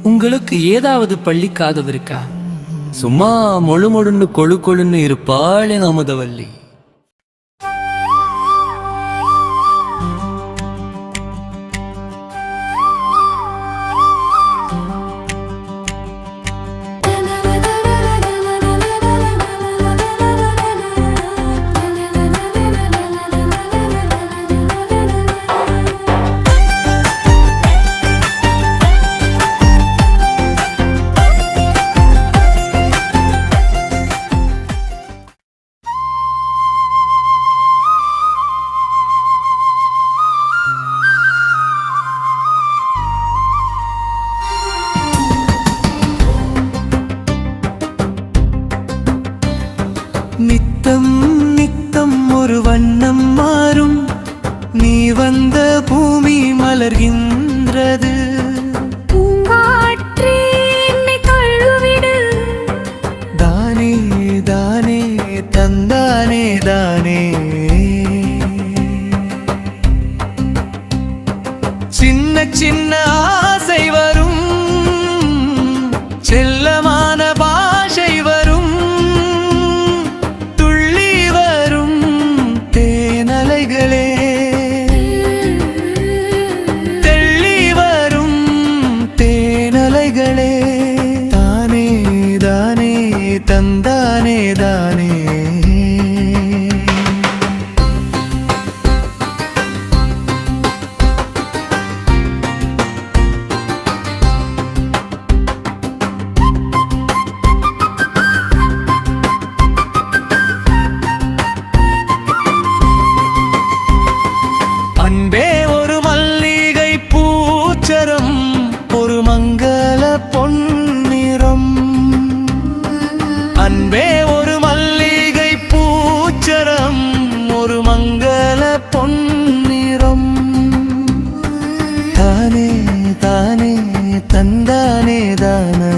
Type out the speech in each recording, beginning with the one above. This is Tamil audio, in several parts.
உங்களுக்கு ஏதாவது பள்ளி காதல் இருக்கா? சும்மா மொழு மொழுன்னு கொழு கொழுன்னு இருப்பாள் என் அமுதவல்லி. நித்தம் நித்தம் ஒரு வண்ணம் மாறும், நீ வந்த பூமி மலர்கின்றது. பூங்காற்றே என்னை தழுவிடு. தானே தானே தந்தானே தானே. சின்ன சின்ன ஆசை வரும், செல்லமான பாஷை வரும், தானே தானே தந்தானே தானே. அன்பே ஒரு மல்லிகை பூச்சரம், ஒரு மங்கள பொன்னிறம். அன்பே ஒரு மல்லிகை பூச்சரம், ஒரு மங்கள பொன்னிறம். தானே தானே தந்தானே தானே.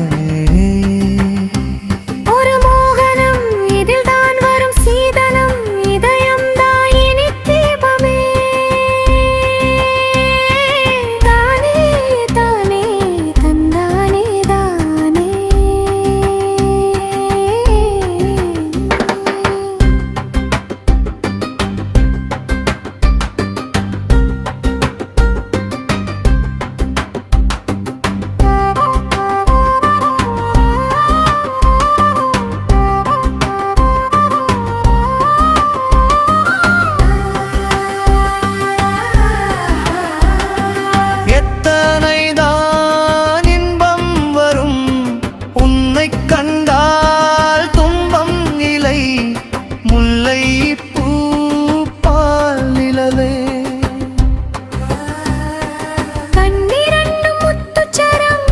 ஒரு மோகனம் இதில் தான் வரும் சீதனம், இதயம் தான் இனி தீபமே. தானே தானே தந்தானே தானே. எத்தனைதான் இன்பம் வரும், உன்னை கண்டால் துன்பம் இல்லை. முல்லை பூ பால் நிலவே. கண்ணிரண்டு முத்துச்சரம்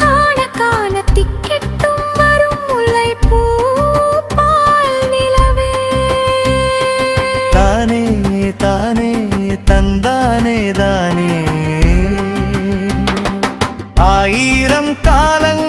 காண காண திக்கெட்டும் வரும் முல்லைப்பூ பால் நிலவே. தானே தானே தந்தானே தானே. ஆயிரம் காலங்கள்